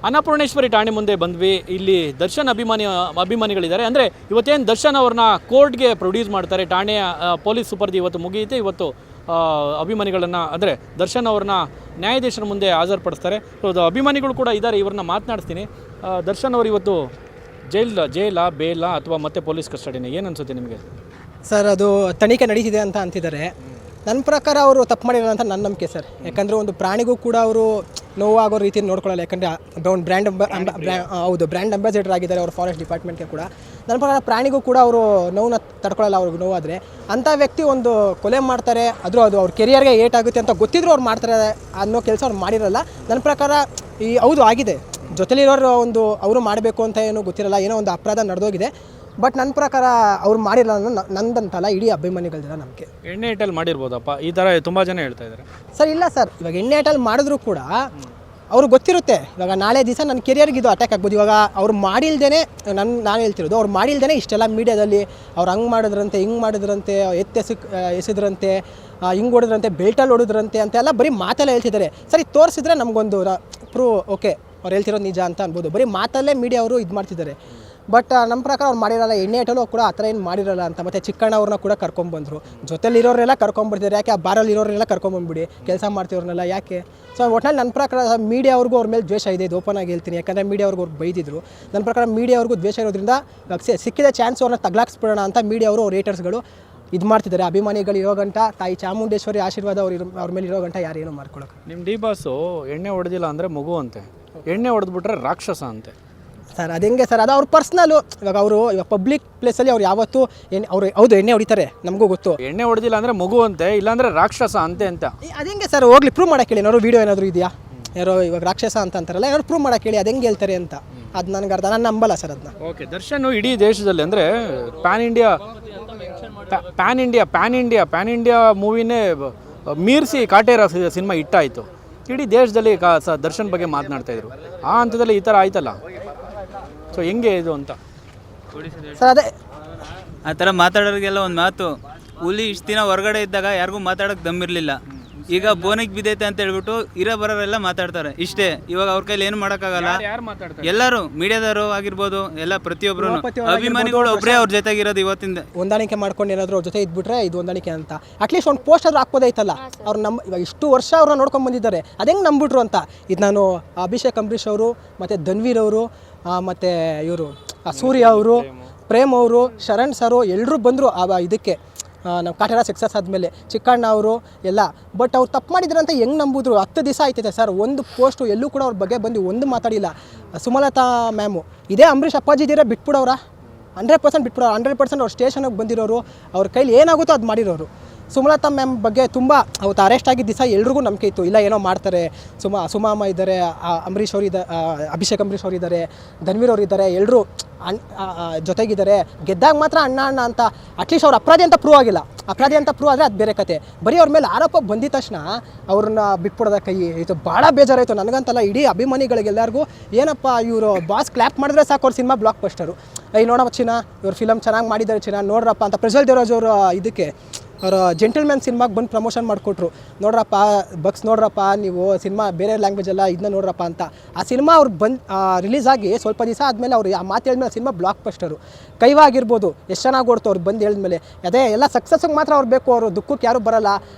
ಅನ್ನಪೂರ್ಣೇಶ್ವರಿ ಠಾಣೆ ಮುಂದೆ ಬಂದ್ವಿ. ಇಲ್ಲಿ ದರ್ಶನ್ ಅಭಿಮಾನಿಗಳಿದ್ದಾರೆ. ಅಂದರೆ ಇವತ್ತೇನು ದರ್ಶನ್ ಅವ್ರನ್ನ ಕೋರ್ಟ್ಗೆ ಪ್ರೊಡ್ಯೂಸ್ ಮಾಡ್ತಾರೆ. ಠಾಣೆಯ ಪೊಲೀಸ್ ಸುಪರ್ದಿ ಇವತ್ತು ಮುಗಿಯುತ್ತೆ. ಇವತ್ತು ಅಭಿಮಾನಿಗಳನ್ನು, ಅಂದರೆ ದರ್ಶನ್ ಅವ್ರನ್ನ ನ್ಯಾಯಾಧೀಶರ ಮುಂದೆ ಹಾಜರುಪಡಿಸ್ತಾರೆ. ಅಭಿಮಾನಿಗಳು ಕೂಡ ಇದ್ದಾರೆ, ಇವ್ರನ್ನ ಮಾತನಾಡಿಸ್ತೀನಿ. ದರ್ಶನ್ ಅವರು ಇವತ್ತು ಜೈಲಾ ಬೇಲಾ ಅಥವಾ ಮತ್ತೆ ಪೊಲೀಸ್ ಕಸ್ಟಡಿನ, ಏನು ಅನಿಸುತ್ತೆ ನಿಮಗೆ? ಸರ್, ಅದು ತನಿಖೆ ನಡೀತಿದೆ ಅಂತ ಅಂತಿದ್ದಾರೆ. ನನ್ನ ಪ್ರಕಾರ ಅವರು ತಪ್ಪು ಮಾಡಿಲ್ಲ ಅಂತ ನನ್ನ ನಂಬಿಕೆ ಸರ್. ಯಾಕಂದರೆ ಒಂದು ಪ್ರಾಣಿಗೂ ಕೂಡ ಅವರು ನೋವಾಗೋ ರೀತಿಯಲ್ಲಿ ನೋಡ್ಕೊಳ್ಳಲ್ಲ. ಯಾಕಂದರೆ ಒಂದು ಬ್ರ್ಯಾಂಡ್ ಅಂಬಾಸಿಡರ್ ಆಗಿದ್ದಾರೆ ಅವರು ಫಾರೆಸ್ಟ್ ಡಿಪಾರ್ಟ್ಮೆಂಟ್ಗೆ ಕೂಡ. ನನ್ನ ಪ್ರಕಾರ ಪ್ರಾಣಿಗೂ ಕೂಡ ಅವರು ನೋವನ್ನ ತಡ್ಕೊಳ್ಳಲ್ಲ. ಅವ್ರಿಗೆ ನೋವಾದರೆ ಅಂಥ ವ್ಯಕ್ತಿ ಒಂದು ಕೊಲೆ ಮಾಡ್ತಾರೆ, ಅದು ಅವ್ರ ಕೆರಿಯರ್ಗೆ ಏಟಾಗುತ್ತೆ ಅಂತ ಗೊತ್ತಿದ್ರು ಅವ್ರು ಮಾಡ್ತಾರೆ ಅನ್ನೋ ಕೆಲಸ ಅವ್ರು ಮಾಡಿರಲ್ಲ. ನನ್ನ ಪ್ರಕಾರ ಹೌದು ಆಗಿದೆ, ಜೊತೆಲಿರೋರು ಒಂದು ಅವರು ಮಾಡಬೇಕು ಅಂತ ಏನೂ ಗೊತ್ತಿರಲ್ಲ, ಏನೋ ಒಂದು ಅಪರಾಧ ನಡೆದೋಗಿದೆ. ಬಟ್ ನನ್ನ ಪ್ರಕಾರ ಅವ್ರು ಮಾಡಿಲ್ಲ ಅನ್ನೋ ನಂದಂತಲ್ಲ, ಇಡೀ ಅಭಿಮಾನಿಗಳದೆಲ್ಲ ನಂಬಿಕೆ. ಎಣ್ಣೆ ಇಟ್ಟಲ್ಲಿ ಮಾಡಿರ್ಬೋದಪ್ಪ, ಈ ಥರ ತುಂಬ ಜನ ಹೇಳ್ತಾ ಇದ್ದಾರೆ. ಸರ್ ಇಲ್ಲ ಸರ್, ಇವಾಗ ಎಣ್ಣೆ ಇಟ್ಟಲ್ಲಿ ಮಾಡಿದ್ರು ಕೂಡ ಅವ್ರಿಗೆ ಗೊತ್ತಿರುತ್ತೆ, ಇವಾಗ ನಾಳೆ ದಿವಸ ನನ್ನ ಕೆರಿಯರ್ಗೆ ಇದು ಅಟ್ಯಾಕ್ ಆಗ್ಬೋದು. ಇವಾಗ ಅವ್ರು ಮಾಡಿಲ್ದೇ, ನಾನು ಹೇಳ್ತಿರೋದು, ಅವ್ರು ಮಾಡಿಲ್ದೇ ಇಷ್ಟೆಲ್ಲ ಮೀಡಿಯಾದಲ್ಲಿ ಅವ್ರು ಹಂಗೆ ಮಾಡಿದ್ರಂತೆ, ಹಿಂಗೆ ಮಾಡಿದ್ರಂತೆ, ಎಸೆದ್ರಂತೆ, ಹಿಂಗೆ ಹೊಡಿದ್ರಂತೆ, ಬೆಲ್ಟಲ್ಲಿ ಹೊಡಿದ್ರಂತೆ ಅಂತೆಲ್ಲ ಬರೀ ಮಾತೆಲ್ಲ ಹೇಳ್ತಿದ್ದಾರೆ. ಸರಿ, ತೋರಿಸಿದ್ರೆ ನಮಗೊಂದು ಪ್ರೂವ್ ಓಕೆ ಅವ್ರು ಹೇಳ್ತಿರೋದು ನಿಜ ಅಂತ ಅನ್ಬೋದು. ಬರೀ ಮಾತಲ್ಲೇ ಮೀಡಿಯಾ ಅವರು ಇದು ಮಾಡ್ತಿದ್ದಾರೆ. ಬಟ್ ನಮ್ಮ ಪ್ರಕಾರ ಅವ್ರು ಮಾಡಿರಲ್ಲ, ಎಣ್ಣೆ ಐಟಲ್ಲೂ ಕೂಡ ಆ ಥರ ಏನು ಮಾಡಿರಲ್ಲ ಅಂತ. ಮತ್ತು ಚಿಕ್ಕಣ್ಣ ಅವ್ರನ್ನ ಕೂಡ ಕರ್ಕೊಂಬಂದರು, ಜೊತೆಲಿರೋರೆಲ್ಲ ಕರ್ಕೊಂಬರ್ತಿದ್ದಾರೆ. ಯಾಕೆ ಆ ಬಾರಲ್ಲಿ ಇರೋರೆಲ್ಲ ಕರ್ಕೊಂಬಂದ್ಬಿಡಿ, ಕೆಲಸ ಮಾಡ್ತಿವ್ರನ್ನೆಲ್ಲ ಯಾಕೆ? ಸೊ ಒಟ್ಟಿನಲ್ಲಿ ನನ್ನ ಪ್ರಕಾರ ಮೀಡಿಯಾ ಅವ್ರಿಗೂ ಅವ್ರ ಮೇಲೆ ದ್ವೇಷ ಇದೆ, ಇದು ಓಪನ್ ಆಗಿ ಹೇಳ್ತೀನಿ. ಯಾಕಂದರೆ ಮೀಡಿಯಾ ಅವ್ರಿಗೆ ಅವ್ರು ಬೈದಿದ್ರು. ನನ್ನ ಪ್ರಕಾರ ಮೀಡಿಯಾ ಅವ್ರಿಗೂ ದ್ವೇಷ ಇರೋದ್ರಿಂದ ಸಿಕ್ಕಿದ ಚಾನ್ಸ್ ಅವ್ರನ್ನ ತಗ್ಲಾಕ್ಸ್ಬಿಡೋಣ ಅಂತ ಮೀಡಿಯಾ ಅವರು ಅವ್ರ ರೇಟರ್ಸ್ಗಳು ಇದು ಮಾಡ್ತಿದ್ದಾರೆ. ಅಭಿಮಾನಿಗಳು ಇರೋ ಗಂಟ ತಾಯಿ ಚಾಮುಂಡೇಶ್ವರಿ ಆಶೀರ್ವಾದ ಅವ್ರ ಮೇಲೆ ಇರೋ ಗಂಟ ಯಾರೇನು ಮಾಡ್ಕೊಳಕ್ಕೆ. ನಿಮ್ಮ ಡಿ ಬಾಸು ಎಣ್ಣೆ ಹೊಡೆದಿಲ್ಲ ಅಂದರೆ ಮಗು ಅಂತೆ, ಎಣ್ಣೆ ಹೊಡೆದ್ಬಿಟ್ರೆ ರಾಕ್ಷಸ ಅಂತೆ. ಸರ್ ಅದು ಹೆಂಗೆ ಸರ್, ಅದು ಅವ್ರ ಪರ್ಸ್ನಲು. ಇವಾಗ ಪಬ್ಲಿಕ್ ಪ್ಲೇಸಲ್ಲಿ ಅವ್ರು ಯಾವತ್ತೂ ಹೌದು ಎಣ್ಣೆ ಹೊಡಿತಾರೆ, ನಮಗೂ ಗೊತ್ತು. ಎಣ್ಣೆ ಹೊಡೆದಿಲ್ಲ ಅಂದರೆ ಮಗು ಅಂತೆ, ಇಲ್ಲಾಂದರೆ ರಾಕ್ಷಸ ಅಂತೆ ಅಂತ. ಅದು ಹೆಂಗೆ ಸರ್, ಹೋಗ್ಲಿ ಪ್ರೂವ್ ಮಾಡೋಕ್ಕೆ ಹೇಳಿ. ಏನಾದ್ರು ವೀಡಿಯೋ ಏನಾದರೂ ಇದೆಯಾ? ಯಾರೋ ಇವಾಗ ರಾಕ್ಷಸ ಅಂತ ಅಂತಾರಲ್ಲ, ಏನಾದ್ರು ಪ್ರೂವ್ ಮಾಡೋಕ್ಕೆ ಹೇಳಿ, ಅದು ಹೆಂಗೆ ಹೇಳ್ತಾರೆ ಅಂತ. ಅದು ನನಗೆ ಅರ್ಧ, ನಾನು ನಂಬಲ್ಲ ಸರ್ ಅದನ್ನ. ಓಕೆ, ದರ್ಶನ್ ಇಡೀ ದೇಶದಲ್ಲಿ ಅಂದರೆ ಪ್ಯಾನ್ ಇಂಡಿಯಾ ಮೂವಿನೇ ಮೀರಿಸಿ ಕಾಟೇರ ಸಿನಿಮಾ ಹಿಟ್ಟಾಯಿತು. ಇಡೀ ದೇಶದಲ್ಲಿ ದರ್ಶನ್ ಬಗ್ಗೆ ಮಾತನಾಡ್ತಾಯಿದ್ರು. ಆ ಹಂತದಲ್ಲಿ ಈ ಥರ ಆಯ್ತಲ್ಲ, ಸೊ ಹೆಂಗೆ ಇದು ಅಂತ ಸರ್. ಅದೇ ಆ ಥರ ಮಾತಾಡೋರಿಗೆಲ್ಲ ಒಂದು ಮಾತು, ಹುಲಿ ಇಷ್ಟು ದಿನ ಹೊರಗಡೆ ಇದ್ದಾಗ ಯಾರಿಗೂ ಮಾತಾಡೋಕ್ಕೆ ದಮ್ಮಿರಲಿಲ್ಲ. ಈಗ ಬೋನಿಗೆ ಬಿದ್ದೈತೆ ಅಂತ ಹೇಳ್ಬಿಟ್ಟು ಬರೋರೆಲ್ಲ ಮಾತಾಡ್ತಾರೆ ಇಷ್ಟೇ. ಇವಾಗ ಅವ್ರ ಕೈಲಿ ಏನು ಮಾಡೋಕ್ಕಾಗಲ್ಲ. ಎಲ್ಲರೂ ಮೀಡಿಯಾದವರು ಆಗಿರ್ಬೋದು, ಎಲ್ಲ ಪ್ರತಿಯೊಬ್ಬರು ಅಭಿಮಾನಿಗಳು ಒಬ್ಬರೇ ಅವ್ರ ಜೊತೆಗಿರೋದು ಇವತ್ತಿಂದ. ಹೊಂದಾಣಿಕೆ ಮಾಡ್ಕೊಂಡು ಏನಾದರೂ ಅವ್ರ ಜೊತೆ ಇದ್ಬಿಟ್ರೆ ಇದು ಹೊಂದಾಣಿಕೆ ಅಂತ. ಅಟ್ಲೀಸ್ಟ್ ಒಂದು ಪೋಸ್ಟ್ ಆದ್ರೂ ಹಾಕ್ಬೋದೈತಲ್ಲ. ಅವ್ರು ಇವಾಗ ಇಷ್ಟು ವರ್ಷ ಅವ್ರನ್ನ ನೋಡ್ಕೊಂಡು ಬಂದಿದ್ದಾರೆ, ಅದು ಹೆಂಗೆ ನಂಬಿಟ್ರು ಅಂತ. ಇದು ನಾನು ಅಭಿಷೇಕ್ ಅಂಬರೀಷ್ ಅವರು ಮತ್ತು ಧನ್ವೀರ್ ಅವರು ಮತ್ತು ಇವರು ಸೂರ್ಯ ಅವರು, ಪ್ರೇಮ್ ಅವರು, ಶರಣ್ ಸರು ಎಲ್ಲರೂ ಬಂದರು ಇದಕ್ಕೆ ನಾವು ಕಾಟೇರ ಸಕ್ಸಸ್ ಆದಮೇಲೆ. ಚಿಕ್ಕಣ್ಣ ಅವರು ಎಲ್ಲ. ಬಟ್ ಅವ್ರು ತಪ್ಪು ಮಾಡಿದ್ರು ಅಂತ ಹೆಂಗೆ ನಂಬಿದ್ರು? 10 ದಿವಸ ಆಯ್ತೈತೆ ಸರ್, ಒಂದು ಪೋಸ್ಟು ಎಲ್ಲೂ ಕೂಡ ಅವ್ರ ಬಗ್ಗೆ ಬಂದು ಒಂದು ಮಾತಾಡಿಲ್ಲ. ಸುಮಲತಾ ಮ್ಯಾಮು ಇದೇ ಅಂಬರೀಷ್ ಅಪ್ಪಾಜಿ ಇದ್ದೀರಾ ಬಿಟ್ಬಿಡೋರ, 100% ಬಿಟ್ಬಿಡೋರು. 100% ಅವ್ರು ಸ್ಟೇಷನ್ಗೆ ಬಂದಿರೋರು, ಅವ್ರ ಕೈಲಿ ಏನಾಗುತ್ತೋ ಅದು ಮಾಡಿರೋರು. ಸುಮಲತಾ ಮ್ಯಾಮ್ ಬಗ್ಗೆ ತುಂಬ ಅವತ್ತು ಅರೆಸ್ಟ್ ಆಗಿದ್ದ ದಿವಸ ಎಲ್ರಿಗೂ ನಂಬಿಕೆ ಇತ್ತು, ಇಲ್ಲ ಏನೋ ಮಾಡ್ತಾರೆ. ಸುಮಾಮ ಇದ್ದಾರೆ, ಅಂಬರೀಷ್ ಅವರು ಅಭಿಷೇಕ್ ಅಂಬರೀಷ್ ಅವರು ಇದ್ದಾರೆ, ಧನ್ವೀರ್ ಅವರು ಇದ್ದಾರೆ, ಎಲ್ಲರೂ ಜೊತೆಗಿದ್ದಾರೆ. ಗೆದ್ದಾಗ ಮಾತ್ರ ಅಣ್ಣ ಅಣ್ಣ ಅಂತ. ಅಟ್ಲೀಸ್ಟ್ ಅವ್ರು ಅಪರಾಧಿ ಅಂತ ಪ್ರೂವ್ ಆಗಿಲ್ಲ. ಅಪರಾಧಿ ಅಂತ ಪ್ರೂವ್ ಆದರೆ ಅದು ಬೇರೆ ಕತೆ. ಬರೀ ಅವ್ರ ಮೇಲೆ ಆರೋಪ ಬಂದಿದ ತಕ್ಷಣ ಅವ್ರನ್ನ ಬಿಟ್ಬಿಡೋದ ಕೈ ಇದು ಭಾಳ ಬೇಜಾರಾಯಿತು ನನಗಂತಲ್ಲ, ಇಡೀ ಅಭಿಮಾನಿಗಳಿಗೆಲ್ಲರಿಗೂ. ಏನಪ್ಪ ಇವರು ಬಾಸ್ ಕ್ಲ್ಯಾಪ್ ಮಾಡಿದ್ರೆ ಸಾಕು ಅವ್ರ ಸಿನಿಮಾ ಬ್ಲಾಕ್ ಬಸ್ಟರು. ನೋಡಪ್ಪ ಚಿನ್ನ, ಇವ್ರ ಫಿಲಮ್ ಚೆನ್ನಾಗಿ ಮಾಡಿದ್ದಾರೆ ಚಿನ್ನ ನೋಡ್ರಪ್ಪ ಅಂತ ಪ್ರಜ್ವಲ್ ದೇವರಾಜ್ ಅವರು ಇದಕ್ಕೆ ಅವರು ಜೆಂಟಲ್ಮ್ಯಾನ್ ಸಿನಿಮಾಗೆ ಬಂದು ಪ್ರಮೋಷನ್ ಮಾಡಿಕೊಟ್ರು. ನೋಡ್ರಪ್ಪ ಬಕ್ಸ್ ನೋಡ್ರಪ್ಪ, ನೀವು ಸಿನಿಮಾ ಬೇರೆ ಲ್ಯಾಂಗ್ವೇಜಲ್ಲ ಇದನ್ನ ನೋಡ್ರಪ್ಪ ಅಂತ. ಆ ಸಿನಿಮಾ ಅವ್ರು ರಿಲೀಸ್ ಆಗಿ ಸ್ವಲ್ಪ ದಿವಸ ಆದಮೇಲೆ ಅವ್ರು ಆ ಮಾತು ಹೇಳಿದ್ಮೇಲೆ ಸಿನಿಮಾ ಬ್ಲಾಕ್ ಬಸ್ಟರು. ಕೈವಾ ಆಗಿರ್ಬೋದು, ಎಷ್ಟು ಚೆನ್ನಾಗಿ ಓಡ್ತು ಅವ್ರು ಬಂದು ಹೇಳಿದ್ಮೇಲೆ. ಅದೇ ಎಲ್ಲ ಸಕ್ಸಸ್ಗೆ ಮಾತ್ರ ಅವ್ರು ಬೇಕು, ಅವರು ದುಃಖಕ್ಕೆ ಯಾರೂ ಬರಲ್ಲ.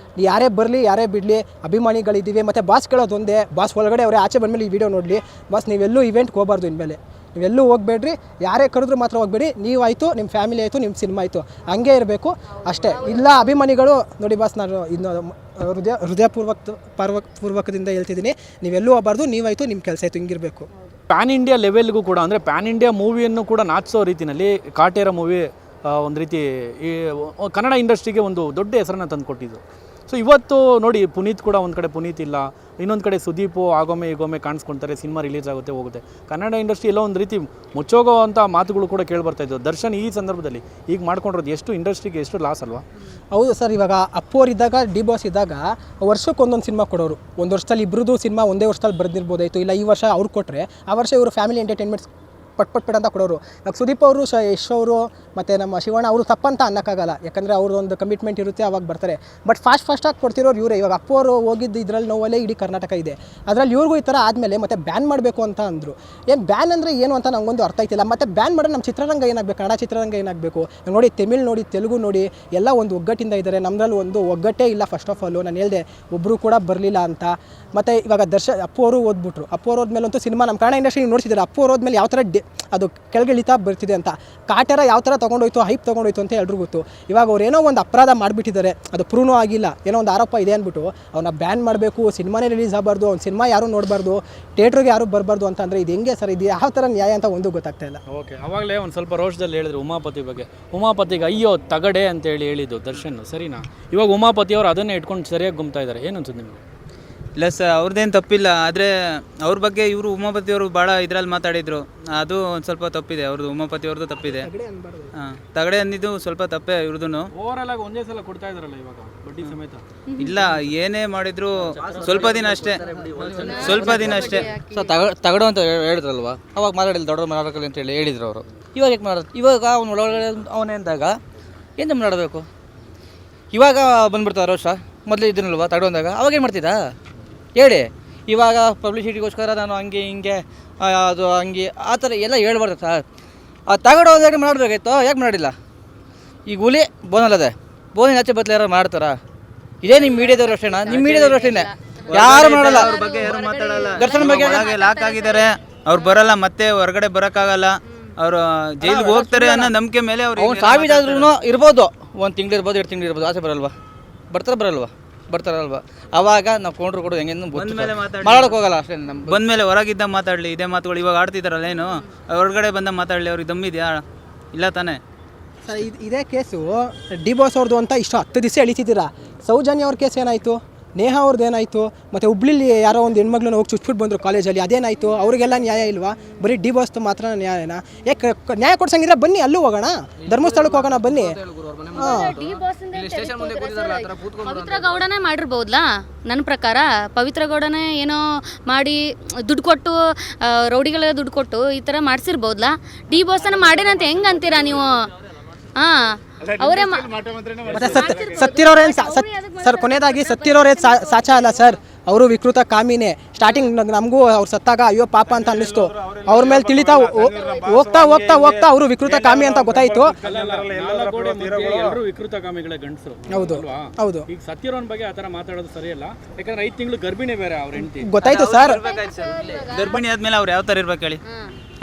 ಯಾರೇ ಬರಲಿ ಯಾರೇ ಬಿಡಲಿ ಅಭಿಮಾನಿಗಳಿದ್ದೀವಿ. ಮತ್ತು ಬಾಸ್ ಕೇಳೋದು ಒಂದೇ, ಬಾಸ್ ಒಳಗಡೆ ಅವರೇ ಆಚೆ ಬಂದಮೇಲೆ ಈ ವಿಡಿಯೋ ನೋಡಲಿ, ಬಾಸ್ ನೀವೆಲ್ಲೂ ಇವೆಂಟ್ಗೆ ಹೋಗಬಾರ್ದು ಇನ್ಮೇಲೆ, ನೀವೆಲ್ಲೂ ಹೋಗಬೇಡ್ರಿ, ಯಾರೇ ಕರೆದ್ರೂ ಮಾತ್ರ ಹೋಗಬೇಡಿ, ನೀವಾಯಿತು, ನಿಮ್ಮ ಫ್ಯಾಮಿಲಿ ಆಯಿತು, ನಿಮ್ಮ ಸಿನಿಮಾ ಆಯಿತು, ಹಂಗೆ ಇರಬೇಕು ಅಷ್ಟೇ. ಇಲ್ಲ ಅಭಿಮಾನಿಗಳು ನೋಡಿ ಬಾಸ್, ನಾನು ಇನ್ನು ಹೃದಯಪೂರ್ವಕದಿಂದ ಹೇಳ್ತಿದ್ದೀನಿ, ನೀವೆಲ್ಲೂ ಹೋಗಬಾರ್ದು, ನೀವಾಯಿತು, ನಿಮ್ಮ ಕೆಲಸ ಆಯಿತು, ಹಿಂಗಿರಬೇಕು. ಪ್ಯಾನ್ ಇಂಡಿಯಾ ಲೆವೆಲ್ಗೂ ಕೂಡ ಅಂದರೆ ಪ್ಯಾನ್ ಇಂಡಿಯಾ ಮೂವಿಯನ್ನು ಕೂಡ ನಾಚಿಸೋ ರೀತಿಯಲ್ಲಿ ಕಾಟೇರ ಮೂವಿ ಒಂದು ರೀತಿ ಈ ಕನ್ನಡ ಇಂಡಸ್ಟ್ರಿಗೆ ಒಂದು ದೊಡ್ಡ ಹೆಸರನ್ನು ತಂದುಕೊಟ್ಟಿದ್ದು. ಸೊ ಇವತ್ತು ನೋಡಿ, ಪುನೀತ್ ಕೂಡ ಒಂದು ಕಡೆ ಪುನೀತ್ ಇಲ್ಲ, ಇನ್ನೊಂದು ಕಡೆ ಸುದೀಪು ಆಗೊಮ್ಮೆ ಈಗೊಮ್ಮೆ ಕಾಣಿಸ್ಕೊಳ್ತಾರೆ, ಸಿನಿಮಾ ರಿಲೀಸ್ ಆಗುತ್ತೆ ಹೋಗುತ್ತೆ. ಕನ್ನಡ ಇಂಡಸ್ಟ್ರಿ ಎಲ್ಲೋ ಒಂದು ರೀತಿ ಮುಚ್ಚೋಗೋ ಅಂಥ ಮಾತುಗಳು ಕೂಡ ಕೇಳಿಬರ್ತಾಯಿದ್ದು. ದರ್ಶನ್ ಈ ಸಂದರ್ಭದಲ್ಲಿ ಈಗ ಮಾಡ್ಕೊಂಡಿರೋದು ಎಷ್ಟು ಇಂಡಸ್ಟ್ರಿಗೆ ಎಷ್ಟು ಲಾಸ್ ಅಲ್ವಾ? ಹೌದು ಸರ್. ಇವಾಗ ಅಪ್ಪು ಅವ್ರು ಇದ್ದಾಗ, ಡಿ ಬಾಸ್ ಇದ್ದಾಗ ವರ್ಷಕ್ಕೆ ಒಂದೊಂದು ಸಿನಿಮಾ ಕೊಡೋರು. ಒಂದು ವರ್ಷದಲ್ಲಿ ಇಬ್ಬರದು ಸಿನಿಮಾ ಒಂದೇ ವರ್ಷದಲ್ಲಿ ಬರ್ದಿರ್ಬೋದಾಯಿತು. ಇಲ್ಲ ಈ ವರ್ಷ ಅವ್ರು ಕೊಟ್ಟರೆ ಆ ವರ್ಷ ಇವರು ಫ್ಯಾಮಿಲಿ ಎಂಟರ್ಟೈನ್ಮೆಂಟ್ಸ್ ಪಟ್ ಅಂತ ಕೊಡೋರು. ಇವಾಗ ಸುದೀಪ್ ಅವರು, ಯಶ್ ಅವರು ಮತ್ತು ನಮ್ಮ ಶಿವಣ್ಣ ಅವರು ತಪ್ಪಂತ ಅನ್ನೋಕ್ಕಾಗಲ್ಲ, ಯಾಕಂದರೆ ಅವ್ರದ್ದೊಂದು ಕಮಿಟ್ಮೆಂಟ್ ಇರುತ್ತೆ, ಅವಾಗ ಬರ್ತಾರೆ. ಬಟ್ ಫಾಸ್ಟಾಗಿ ಕೊಡ್ತಿರೋರು ಇವರೇ. ಇವಾಗ ಅಪ್ಪು ಅವರು ಹೋಗಿದ್ದು ಇದರಲ್ಲಿ ನೋವಲ್ಲೇ ಇಡೀ ಕರ್ನಾಟಕ ಇದೆ. ಅದರಲ್ಲಿ ಇವ್ರಿಗೂ ಈ ಥರ ಆದಮೇಲೆ ಮತ್ತೆ ಬ್ಯಾನ್ ಮಾಡಬೇಕು ಅಂತ ಅಂದರು. ಏನು ಬ್ಯಾನ್ ಅಂದರೆ ಏನು ಅಂತ ನನಗೊಂದು ಅರ್ಥ ಆಯ್ತಿಲ್ಲ. ಮತ್ತು ಬ್ಯಾನ್ ಮಾಡಿದ್ರೆ ನಮ್ಮ ಚಿತ್ರರಂಗ ಏನಾಗಬೇಕು, ಕನ್ನಡ ಚಿತ್ರರಂಗ ಏನಾಗಬೇಕು? ನೋಡಿ, ತಮಿಳ್ ನೋಡಿ, ತೆಲುಗು ನೋಡಿ, ಎಲ್ಲ ಒಂದು ಒಗ್ಗಟ್ಟಿಂದ ಇದ್ದಾರೆ. ನಮ್ಮದ್ರಲ್ಲಿ ಒಂದು ಒಗ್ಗಟ್ಟೇ ಇಲ್ಲ. ಫಸ್ಟ್ ಆಫ್ ಆಲು ನಾನು ಹೇಳಿದೆ, ಒಬ್ಬರು ಕೂಡ ಬರಲಿಲ್ಲ ಅಂತ. ಮತ್ತು ಇವಾಗ ಅಪ್ಪು ಅವರು ಓದ್ಬಿಟ್ರು. ಅಪ್ಪು ಅವರು ಹೋದ್ಮೇಲಂತೂ ಸಿನಿಮಾ ನಮ್ಮ ಕನ್ನಡ ಇಂಡಸ್ಟ್ರಿ ನೋಡ್ತಿದ್ದಾರೆ. ಅಪ್ಪು ಅವರು ಹೋದ್ಮೇಲೆ ಯಾವ ಥರ ಅದು ಕೆಳಗಿಳಿತಾ ಬರ್ತಿದೆ ಅಂತ. ಕಾಟೇರ ಯಾವ ಥರ ತೊಗೊಂಡೋಯ್ತು, ಹೈಪ್ ತೊಗೊಂಡೋಯ್ತು ಅಂತ ಎಲ್ರಿಗೂ ಗೊತ್ತು. ಇವಾಗ ಅವ್ರು ಏನೋ ಒಂದು ಅಪರಾಧ ಮಾಡಿಬಿಟ್ಟಿದ್ದಾರೆ, ಅದು ಪ್ರೂವ್ನೂ ಆಗಿಲ್ಲ, ಏನೋ ಒಂದು ಆರೋಪ ಇದೆ ಅಂದ್ಬಿಟ್ಟು ಅವನ್ನ ಬ್ಯಾನ್ ಮಾಡಬೇಕು, ಸಿನಿಮಾನೇ ರಿಲೀಸ್ ಆಗಬಾರ್ದು, ಅವ್ನು ಸಿನಿಮಾ ಯಾರೂ ನೋಡಬಾರ್ದು, ಥಿಯೇಟ್ರಿಗೆ ಯಾರೂ ಬರಬಾರ್ದು ಅಂತ ಅಂದರೆ ಇದು ಹೆಂಗೆ ಸರ್? ಇದು ಯಾವ ಥರ ನ್ಯಾಯ ಅಂತ ಒಂದು ಗೊತ್ತಾಗ್ತಾ ಇಲ್ಲ. ಓಕೆ, ಅವಾಗಲೇ ಒಂದು ಸ್ವಲ್ಪ ರೋಷದಲ್ಲಿ ಹೇಳಿದ್ರು ಉಮಾಪತಿ ಬಗ್ಗೆ. ಉಮಾಪತಿಗೆ ಅಯ್ಯೋ ತಗಡೆ ಅಂತೇಳಿ ಹೇಳಿದ್ದು ದರ್ಶನ್, ಸರಿನಾ? ಇವಾಗ ಉಮಾಪತಿ ಅವರು ಅದನ್ನೇ ಇಟ್ಕೊಂಡು ಸರಿಯಾಗಿ ಗುಮ್ತಾ ಇದ್ದಾರೆ. ಏನು ಅನ್ಸುತ್ತೆ ನಿಮಗೆ? ಇಲ್ಲ ಸರ್, ಅವ್ರದ್ದೇನು ತಪ್ಪಿಲ್ಲ. ಆದರೆ ಅವ್ರ ಬಗ್ಗೆ ಇವರು ಉಮಾಪತಿಯವರು ಭಾಳ ಇದರಲ್ಲಿ ಮಾತಾಡಿದರು, ಅದು ಒಂದು ಸ್ವಲ್ಪ ತಪ್ಪಿದೆ. ಅವ್ರದ್ದು ಉಮಾಪತಿಯವ್ರದ್ದು ತಪ್ಪಿದೆ. ಹಾಂ, ತಗಡೆ ಅಂದಿದ್ದು ಸ್ವಲ್ಪ ತಪ್ಪೇ ಇವ್ರದ್ದು. ಓವರಾಲ್ ಆಗಿ ಒಂದೇ ಸಲ ಕೊಡ್ತಾ ಇದ್ದಾರಲ್ಲ ಇವಾಗ ಬಡ್ಡಿ ಸಮೇತ. ಇಲ್ಲ, ಏನೇ ಮಾಡಿದ್ರು ಸ್ವಲ್ಪ ದಿನ ಅಷ್ಟೇ. ಸೊ ತಗಡು ಅಂತ ಹೇಳಿದ್ರಲ್ವ, ಅವಾಗ ಮಾತಾಡಿಲ್ಲ, ದೊಡ್ಡ ಮಾತಾಡಕಲ್ಲ ಅಂತ ಹೇಳಿ ಹೇಳಿದ್ರು ಅವರು. ಇವಾಗ ಯಾಕೆ ಮಾಡೋದು? ಇವಾಗ ಅವ್ನು ಒಳಗಡೆ ಅವನೇ ಅಂದಾಗ ಏನು ಮಾಡಬೇಕು? ಇವಾಗ ಬಂದ್ಬಿಡ್ತಾರೆ ರೋಷ. ಮೊದಲೇ ಇದನ್ನಲ್ವ ತಗಡು ಅಂದಾಗ, ಅವಾಗ ಏನು ಮಾಡ್ತಿದ್ದ ಹೇಳಿ? ಇವಾಗ ಪಬ್ಲಿಸಿಟಿಗೋಸ್ಕರ ನಾನು ಹಂಗೆ ಹಿಂಗೆ ಅದು ಹಂಗೆ ಆ ಥರ ಎಲ್ಲ ಹೇಳ್ಬಾರ್ದು ಸರ್. ತಗಡು ಯಾಕೆ ಮಾಡಬೇಕಾಯ್ತು, ಯಾಕೆ ಮಾಡಿಲ್ಲ? ಈಗ ಹುಲಿ ಬೋನಲ್ಲದೆ ಬೋನಿನ ಆಚೆ ಬದಲು ಯಾರು ಮಾಡ್ತಾರಾ? ಇದೇ ನಿಮ್ಮ ಮೀಡಿಯಾದವ್ರು ಅಷ್ಟೇನಾ? ನಿಮ್ಮ ಮೀಡಿಯಾದವ್ರು ಅಷ್ಟೇನೆ, ಯಾರು ಮಾಡಲ್ಲ. ಅವ್ರ ಬಗ್ಗೆ ಯಾರು ಮಾತಾಡಲ್ಲ. ದರ್ಶನ್ ಬಗ್ಗೆ ಲಾಕ್ ಆಗಿದ್ದಾರೆ, ಅವ್ರು ಬರಲ್ಲ, ಮತ್ತೆ ಹೊರಗಡೆ ಬರೋಕ್ಕಾಗಲ್ಲ, ಅವರು ಜೈಲಿಗೆ ಹೋಗ್ತಾರೆ ಅನ್ನೋ ನಂಬಿಕೆ ಮೇಲೆ ಅವ್ರು ಅವ್ನು ಸಾವಿರಾದ್ರೂ ಇರ್ಬೋದು, 1 ತಿಂಗಳು ಇರ್ಬೋದು, 2 ತಿಂಗಳು ಇರ್ಬೋದು, ಆಸೆ ಬರಲ್ವಾ? ಬರ್ತಾರಲ್ವಾ? ಅವಾಗ ನಾವು ಕೊಂಡ್ರು ಕೊಡೋದು ಹೆಂಗೆ ಮಾಡೋಕೆ ಹೋಗಲ್ಲ ಅಷ್ಟೇ. ನಮ್ಮ ಬಂದ್ಮೇಲೆ ಹೊರಗಿದ್ದ ಮಾತಾಡಲಿ, ಇದೇ ಮಾತುಗಳು ಇವಾಗ ಆಡ್ತಿದ್ದಾರಲ್ಲ, ಏನು ಹೊರಗಡೆ ಬಂದ ಮಾತಾಡಲಿ, ಅವ್ರಿಗೆ ದಮ್ಮಿದ್ಯಾ? ಇಲ್ಲ ತಾನೇ. ಸರ್ ಇದೇ ಕೇಸು ಡಿ ಬಾಸ್ ಅವ್ರದ್ದು ಅಂತ ಇಷ್ಟು 10 ದಿವಸ ಎಳಿತಿದ್ದೀರಾ. ಸೌಜನ್ಯ ಅವ್ರ ಕೇಸ್ ಏನಾಯಿತು? ನೇಹಾ ಅವ್ರದ್ದು ಏನಾಯಿತು? ಮತ್ತು ಹುಬ್ಳಿಲಿ ಯಾರೋ ಒಂದು ಹೆಣ್ಮಗ್ಳನ್ನ ಹೋಗಿ ಚುಚ್ಬಿಟ್ಟು ಬಂದರು ಕಾಲೇಜಲ್ಲಿ, ಅದೇನಾಯಿತು? ಅವ್ರಿಗೆಲ್ಲ ನ್ಯಾಯ ಇಲ್ವಾ? ಬರೀ ಡಿ ಬಾಸ್ದು ಮಾತ್ರ ನ್ಯಾಯನಾ? ಯಾಕೆ ನ್ಯಾಯ ಕೊಡ್ಸಂಗಿದ್ರೆ ಬನ್ನಿ, ಅಲ್ಲೂ ಹೋಗೋಣ, ಧರ್ಮಸ್ಥಳಕ್ಕೆ ಹೋಗೋಣ ಬನ್ನಿ. ಪವಿತ್ರ ಗೌಡನೇ ಮಾಡಿರ್ಬೋದ್ಲಾ? ನನ್ನ ಪ್ರಕಾರ ಪವಿತ್ರ ಗೌಡನೇ ಏನೋ ಮಾಡಿ ದುಡ್ಡು ಕೊಟ್ಟು ರೌಡಿಗಳ ದುಡ್ಡು ಕೊಟ್ಟು ಈ ಥರ ಮಾಡಿಸಿರ್ಬೋದ್ಲಾ? ಡಿ ಬಾಸನ್ನ ಮಾಡೇನಂತ ಹೆಂಗೆ ಅಂತೀರಾ ನೀವು? ಹಾಂ, ಅವರೇ ಮತ್ತೆ ಸತ್ತಿರೋರೇನು ಸರ್, ಕೊನೆಯದಾಗಿ ಸತ್ತಿರೋರೇನು ಸಾಚ ಅಲ್ಲ ಸರ್, ಅವರು ವಿಕೃತ ಕಾಮಿನೇ. ಸ್ಟಾರ್ಟಿಂಗ್ ನಮಗೂ ಅವ್ರು ಸತ್ತಾಗ ಅಯ್ಯೋ ಪಾಪ ಅಂತ ಅನ್ನಿಸ್ತು, ಅವ್ರ ಮೇಲೆ ತಿಳಿತಾ ಹೋಗ್ತಾ ಹೋಗ್ತಾ ಹೋಗ್ತಾ ಅವರು ವಿಕೃತ ಕಾಮಿ ಅಂತ ಗೊತ್ತಾಯ್ತು. ಎಲ್ಲರೂ ವಿಕೃತ ಕಾಮಿಗಳ ಗಂಡಸರು. ಹೌದು ಹೌದು, ಈಗ ಸತ್ತಿರೋನ್ ಬಗ್ಗೆ ಆತರ ಮಾತಾಡೋದು ಸರಿಯಲ್ಲ, ಯಾಕಂದ್ರೆ 5 ತಿಂಗಳು ಗರ್ಭಿಣಿ ಬೇರೆ ಅವ್ರ ಹೆಂಡತಿ. ಗೊತ್ತಾಯ್ತು ಸರ್. ಗರ್ಭಿಣಿ ಆದ್ಮೇಲೆ ಅವ್ರು ಯಾವ ಥರ ಇರ್ಬೇಕು ಹೇಳಿ?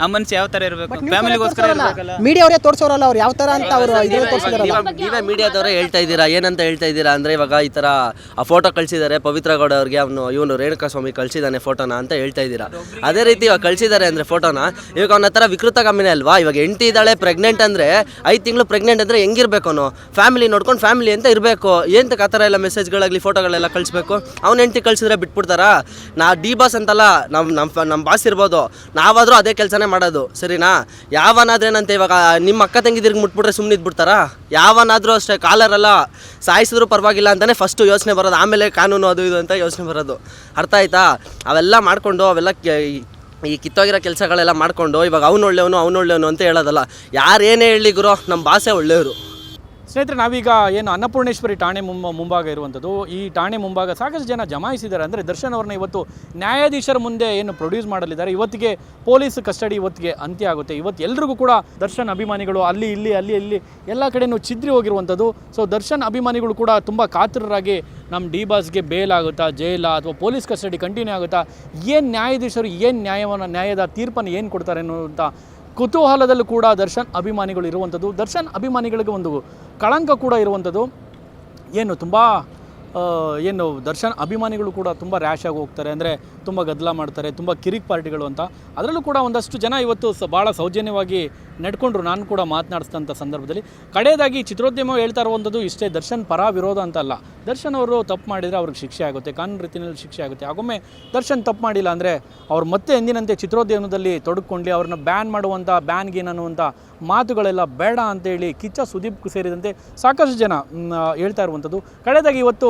ಆ ಮನುಷ್ಯ ಯಾವ ಥರ ಇರಬೇಕು? ಫ್ಯಾಮಿಲಿಗೋಸ್ಕರ ಇರಬೇಕಲ್ಲ. ಮೀಡಿಯಾ ಅವರೇ ತೋರಿಸೋರಲ್ಲ ಅವ್ರು ಯಾವ ಥರ ಅಂತ, ಅವರು ಇದನ್ನ ತೋರಿಸಿದಾರಲ್ಲ. ನೀವೇ ಮೀಡಿಯಾದವರೇ ಹೇಳ್ತಾ ಇದ್ದೀರಾ, ಏನಂತ ಹೇಳ್ತಾ ಇದ್ದೀರಾ ಅಂದರೆ ಇವಾಗ ಈ ಥರ ಆ ಫೋಟೋ ಕಳಿಸಿದ್ದಾರೆ ಪವಿತ್ರ ಗೌಡ ಅವ್ರಿಗೆ, ಇವನು ರೇಣುಕಾ ಸ್ವಾಮಿ ಕಳಿಸಿದ್ದಾನೆ ಫೋಟೋನ ಅಂತ ಹೇಳ್ತಾ ಇದ್ದೀರಾ. ಅದೇ ರೀತಿ ಇವಾಗ ಕಳಿಸಿದ್ದಾರೆ ಅಂದರೆ ಫೋಟೋನ, ಇವಾಗ ಅವನ ಹತ್ರ ವಿಕೃತ ಕಾಮಿನೇ ಅಲ್ವಾ? ಇವಾಗ ಹೆಂಡತಿ ಇದ್ದಾಳೆ ಪ್ರೆಗ್ನೆಂಟ್ ಅಂದರೆ, 5 ತಿಂಗಳು ಪ್ರೆಗ್ನೆಂಟ್ ಅಂದರೆ ಹೆಂಗಿರ್ಬೇಕು? ಅವನು ಫ್ಯಾಮಿಲಿ ನೋಡ್ಕೊಂಡು ಫ್ಯಾಮಿಲಿ ಅಂತ ಇರಬೇಕು. ಏನಕ್ಕೆ ಆ ಥರ ಎಲ್ಲ ಮೆಸೇಜ್ಗಳಾಗಲಿ ಫೋಟೋಗಳೆಲ್ಲ ಕಳಿಸ್ಬೇಕು? ಅವ್ನ ಹೆಂಡತಿ ಕಳಿಸಿದ್ರೆ ಬಿಟ್ಬಿಡ್ತಾರಾ? ಡಿ ಬಾಸ್ ಅಂತಲ್ಲ, ನಮ್ಮ ಬಾಸ್ ಇರ್ಬೋದು, ನಾವಾದರೂ ಅದೇ ಕೆಲಸನೇ ಮಾಡೋದು, ಸರಿನಾ? ಯಾವನಾದ್ರೇನಂತೆ ಇವಾಗ ನಿಮ್ಮ ಅಕ್ಕ ತಂಗಿದಿರ್ಗೆ ಮುಟ್ಬಿಟ್ರೆ ಸುಮ್ಮನೆ ಇದ್ಬಿಡ್ತಾರಾ? ಯಾವನಾದರೂ ಅಷ್ಟೇ, ಕಾಲರೆಲ್ಲ ಸಾಯಿಸಿದ್ರು ಪರವಾಗಿಲ್ಲ ಅಂತಲೇ ಫಸ್ಟು ಯೋಚನೆ ಬರೋದು, ಆಮೇಲೆ ಕಾನೂನು ಅದು ಇದು ಅಂತ ಯೋಚನೆ ಬರೋದು. ಅರ್ಥ ಆಯ್ತಾ? ಅವೆಲ್ಲ ಮಾಡಿಕೊಂಡು ಅವೆಲ್ಲ ಈ ಕಿತ್ತೋಗಿರೋ ಕೆಲಸಗಳೆಲ್ಲ ಮಾಡಿಕೊಂಡು ಇವಾಗ ಅವ್ನು ಒಳ್ಳೆಯವನು ಅಂತ ಹೇಳೋದಲ್ಲ. ಯಾರೇನೇ ಹೇಳಿ ಗುರು, ನಮ್ಮ ಭಾಷೆ ಒಳ್ಳೆಯವರು. ಸ್ನೇಹಿತರೆ, ನಾವೀಗ ಏನು ಅನ್ನಪೂರ್ಣೇಶ್ವರಿ ಠಾಣೆ ಮುಂಭಾಗ ಇರುವಂಥದ್ದು, ಈ ಠಾಣೆ ಮುಂಭಾಗ ಸಾಕಷ್ಟು ಜನ ಜಮಾಯಿಸಿದ್ದಾರೆ. ಅಂದರೆ ದರ್ಶನ್ ಅವ್ರನ್ನ ಇವತ್ತು ನ್ಯಾಯಾಧೀಶರ ಮುಂದೆ ಏನು ಪ್ರೊಡ್ಯೂಸ್ ಮಾಡಲಿದ್ದಾರೆ. ಇವತ್ತಿಗೆ ಪೊಲೀಸ್ ಕಸ್ಟಡಿ ಇವತ್ತಿಗೆ ಅಂತ್ಯ ಆಗುತ್ತೆ. ಇವತ್ತು ಎಲ್ರಿಗೂ ಕೂಡ ದರ್ಶನ್ ಅಭಿಮಾನಿಗಳು ಅಲ್ಲಿ ಇಲ್ಲಿ ಎಲ್ಲ ಕಡೆಯೂ ಚಿದ್ರಿ ಹೋಗಿರುವಂಥದ್ದು. ಸೊ ದರ್ಶನ್ ಅಭಿಮಾನಿಗಳು ಕೂಡ ತುಂಬ ಕಾತರರಾಗಿ ನಮ್ಮ ಡಿ ಬಾಸ್ಗೆ ಬೇಲ್ ಆಗುತ್ತಾ, ಜೈಲ ಅಥವಾ ಪೊಲೀಸ್ ಕಸ್ಟಡಿ ಕಂಟಿನ್ಯೂ ಆಗುತ್ತಾ, ಏನು ನ್ಯಾಯಾಧೀಶರು ಏನು ನ್ಯಾಯದ ತೀರ್ಪನ್ನು ಏನು ಕೊಡ್ತಾರೆ ಅನ್ನುವಂಥ ಕುತೂಹಲದಲ್ಲೂ ಕೂಡ ದರ್ಶನ್ ಅಭಿಮಾನಿಗಳು ಇರುವಂಥದ್ದು. ದರ್ಶನ್ ಅಭಿಮಾನಿಗಳಿಗೆ ಒಂದು ಕಳಂಕ ಕೂಡ ಇರುವಂಥದ್ದು. ಏನು ತುಂಬ ದರ್ಶನ್ ಅಭಿಮಾನಿಗಳು ಕೂಡ ತುಂಬ ರ್ಯಾಶ್ ಆಗಿ ಹೋಗ್ತಾರೆ, ಅಂದರೆ ತುಂಬ ಗದ್ದಲ ಮಾಡ್ತಾರೆ, ತುಂಬ ಕಿರಿಕ್ ಪಾರ್ಟಿಗಳು ಅಂತ. ಅದರಲ್ಲೂ ಕೂಡ ಒಂದಷ್ಟು ಜನ ಇವತ್ತು ಭಾಳ ಸೌಜನ್ಯವಾಗಿ ನಡ್ಕೊಂಡ್ರು, ನಾನು ಕೂಡ ಮಾತನಾಡಿಸಿದಂಥ ಸಂದರ್ಭದಲ್ಲಿ. ಕಡೆಯದಾಗಿ ಚಿತ್ರೋದ್ಯಮ ಹೇಳ್ತಾ ಇರುವಂಥದ್ದು ಇಷ್ಟೇ, ದರ್ಶನ್ ಪರ ವಿರೋಧ ಅಂತ ಅಲ್ಲ. ದರ್ಶನ್ ಅವರು ತಪ್ಪು ಮಾಡಿದರೆ ಅವ್ರಿಗೆ ಶಿಕ್ಷೆ ಆಗುತ್ತೆ, ಕಾನೂನು ರೀತಿಯಲ್ಲಿ ಶಿಕ್ಷೆ ಆಗುತ್ತೆ. ಆಗೊಮ್ಮೆ ದರ್ಶನ್ ತಪ್ಪು ಮಾಡಿಲ್ಲ ಅಂದರೆ ಅವ್ರು ಮತ್ತೆ ಎಂದಿನಂತೆ ಚಿತ್ರೋದ್ಯಮದಲ್ಲಿ ತೊಡಗಿಕೊಂಡು ಅವ್ರನ್ನ ಬ್ಯಾನ್ ಮಾಡುವಂಥ ಬ್ಯಾನ್ಗೇನ್ ಅನ್ನುವಂಥ ಮಾತುಗಳೆಲ್ಲ ಬೇಡ ಅಂತೇಳಿ ಕಿಚ್ಚ ಸುದೀಪ್ ಸೇರಿದಂತೆ ಸಾಕಷ್ಟು ಜನ ಹೇಳ್ತಾ ಇರುವಂಥದ್ದು. ಕಡೆಯದಾಗಿ ಇವತ್ತು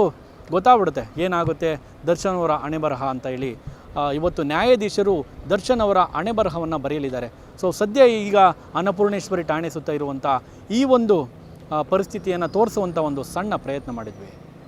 ಗೊತ್ತಾಗ್ಬಿಡುತ್ತೆ ಏನಾಗುತ್ತೆ ದರ್ಶನ್ ಅವರ ಹಣೆಬರಹ ಅಂತ ಹೇಳಿ. ಇವತ್ತು ನ್ಯಾಯಾಧೀಶರು ದರ್ಶನ್ ಅವರ ಹಣೆಬರಹವನ್ನು ಬರೆಯಲಿದ್ದಾರೆ. ಸೊ ಸದ್ಯ ಈಗ ಅನ್ನಪೂರ್ಣೇಶ್ವರಿ ಠಾಣೆ ಸುತ್ತ ಇರುವಂಥ ಈ ಒಂದು ಪರಿಸ್ಥಿತಿಯನ್ನು ತೋರಿಸುವಂಥ ಒಂದು ಸಣ್ಣ ಪ್ರಯತ್ನ ಮಾಡಿದ್ವಿ.